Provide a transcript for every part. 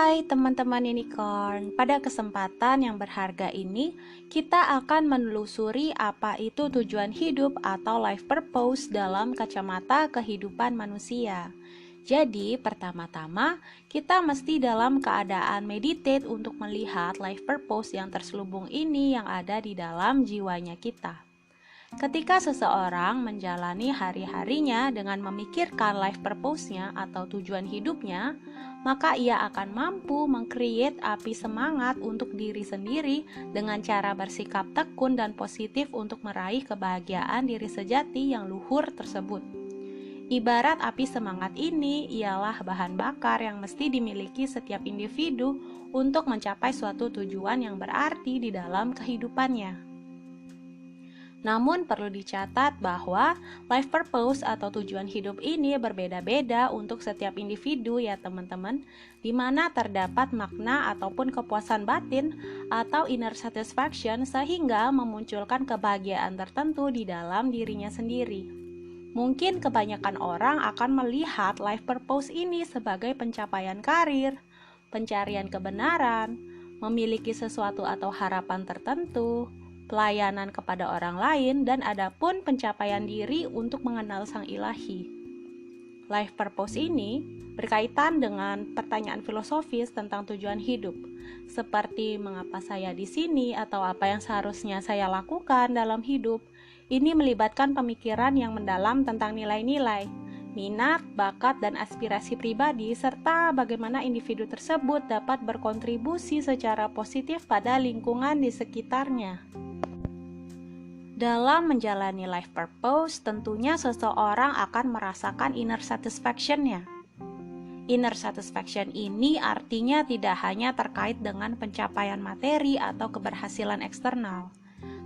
Hai teman-teman unicorn, pada kesempatan yang berharga ini kita akan menelusuri apa itu tujuan hidup atau life purpose dalam kacamata kehidupan manusia. Jadi pertama-tama kita mesti dalam keadaan meditate untuk melihat life purpose yang terselubung ini yang ada di dalam jiwanya kita. Ketika seseorang menjalani hari-harinya dengan memikirkan life purpose-nya atau tujuan hidupnya, maka ia akan mampu meng-create api semangat untuk diri sendiri dengan cara bersikap tekun dan positif untuk meraih kebahagiaan diri sejati yang luhur tersebut. Ibarat api semangat ini ialah bahan bakar yang mesti dimiliki setiap individu untuk mencapai suatu tujuan yang berarti di dalam kehidupannya. Namun perlu dicatat bahwa life purpose atau tujuan hidup ini berbeda-beda untuk setiap individu ya teman-teman, di mana terdapat makna ataupun kepuasan batin atau inner satisfaction sehingga memunculkan kebahagiaan tertentu di dalam dirinya sendiri. Mungkin kebanyakan orang akan melihat life purpose ini sebagai pencapaian karir, pencarian kebenaran, memiliki sesuatu atau harapan tertentu, pelayanan kepada orang lain, dan adapun pencapaian diri untuk mengenal Sang Ilahi. Life purpose ini berkaitan dengan pertanyaan filosofis tentang tujuan hidup, seperti mengapa saya di sini atau apa yang seharusnya saya lakukan dalam hidup. Ini melibatkan pemikiran yang mendalam tentang nilai-nilai, minat, bakat, dan aspirasi pribadi, serta bagaimana individu tersebut dapat berkontribusi secara positif pada lingkungan di sekitarnya. Dalam menjalani life purpose, tentunya seseorang akan merasakan inner satisfaction-nya. Inner satisfaction ini artinya tidak hanya terkait dengan pencapaian materi atau keberhasilan eksternal,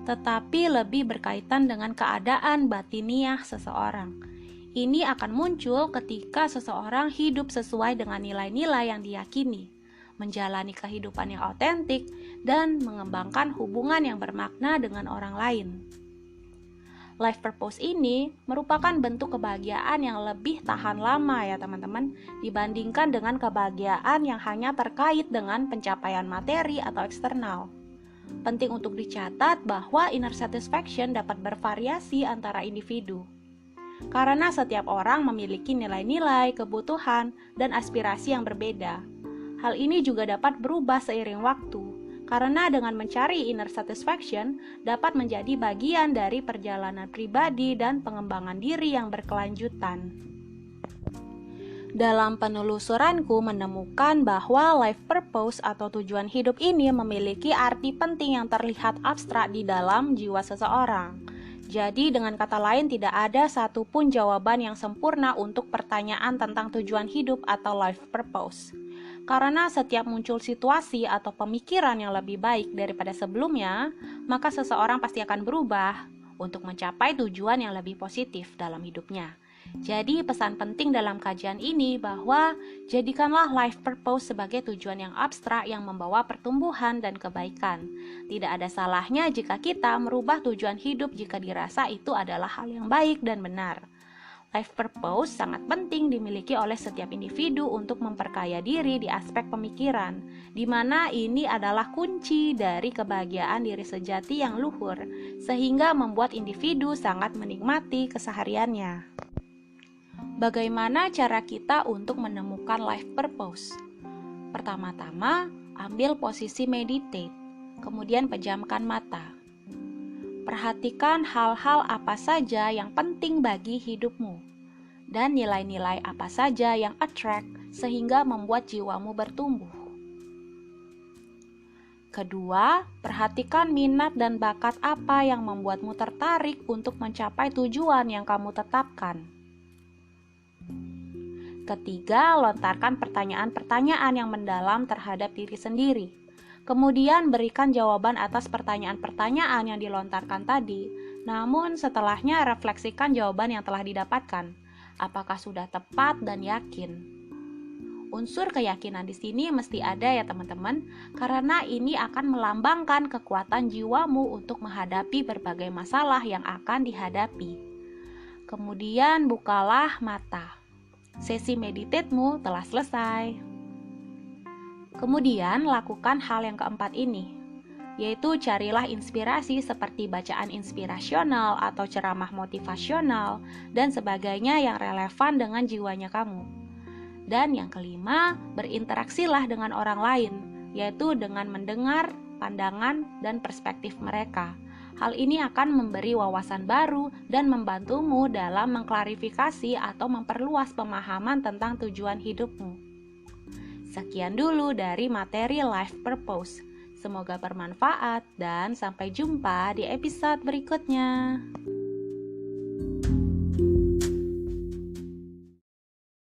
tetapi lebih berkaitan dengan keadaan batiniah seseorang. Ini akan muncul ketika seseorang hidup sesuai dengan nilai-nilai yang diyakini, menjalani kehidupan yang autentik, dan mengembangkan hubungan yang bermakna dengan orang lain. Life purpose ini merupakan bentuk kebahagiaan yang lebih tahan lama ya teman-teman, dibandingkan dengan kebahagiaan yang hanya terkait dengan pencapaian materi atau eksternal. Penting untuk dicatat bahwa inner satisfaction dapat bervariasi antara individu, karena setiap orang memiliki nilai-nilai, kebutuhan, dan aspirasi yang berbeda. Hal ini juga dapat berubah seiring waktu, karena dengan mencari inner satisfaction dapat menjadi bagian dari perjalanan pribadi dan pengembangan diri yang berkelanjutan. Dalam penelusuranku menemukan bahwa life purpose atau tujuan hidup ini memiliki arti penting yang terlihat abstrak di dalam jiwa seseorang. Jadi dengan kata lain tidak ada satupun jawaban yang sempurna untuk pertanyaan tentang tujuan hidup atau life purpose. Karena setiap muncul situasi atau pemikiran yang lebih baik daripada sebelumnya, maka seseorang pasti akan berubah untuk mencapai tujuan yang lebih positif dalam hidupnya. Jadi pesan penting dalam kajian ini bahwa jadikanlah life purpose sebagai tujuan yang abstrak yang membawa pertumbuhan dan kebaikan. Tidak ada salahnya jika kita merubah tujuan hidup jika dirasa itu adalah hal yang baik dan benar. Life purpose sangat penting dimiliki oleh setiap individu untuk memperkaya diri di aspek pemikiran, di mana ini adalah kunci dari kebahagiaan diri sejati yang luhur, sehingga membuat individu sangat menikmati kesehariannya. Bagaimana cara kita untuk menemukan life purpose? Pertama-tama, ambil posisi meditate, kemudian pejamkan mata. Perhatikan hal-hal apa saja yang penting bagi hidupmu, dan nilai-nilai apa saja yang attract sehingga membuat jiwamu bertumbuh. Kedua, perhatikan minat dan bakat apa yang membuatmu tertarik untuk mencapai tujuan yang kamu tetapkan. Ketiga, lontarkan pertanyaan-pertanyaan yang mendalam terhadap diri sendiri. Kemudian berikan jawaban atas pertanyaan-pertanyaan yang dilontarkan tadi. Namun setelahnya refleksikan jawaban yang telah didapatkan. Apakah sudah tepat dan yakin? Unsur keyakinan di sini mesti ada ya teman-teman, karena ini akan melambangkan kekuatan jiwamu untuk menghadapi berbagai masalah yang akan dihadapi. Kemudian bukalah mata. Sesi meditatemu telah selesai. Kemudian lakukan hal yang keempat ini, yaitu carilah inspirasi seperti bacaan inspirasional atau ceramah motivasional dan sebagainya yang relevan dengan jiwanya kamu. Dan yang kelima, berinteraksilah dengan orang lain, yaitu dengan mendengar pandangan dan perspektif mereka. Hal ini akan memberi wawasan baru dan membantumu dalam mengklarifikasi atau memperluas pemahaman tentang tujuan hidupmu. Sekian dulu dari materi Life Purpose. Semoga bermanfaat dan sampai jumpa di episode berikutnya.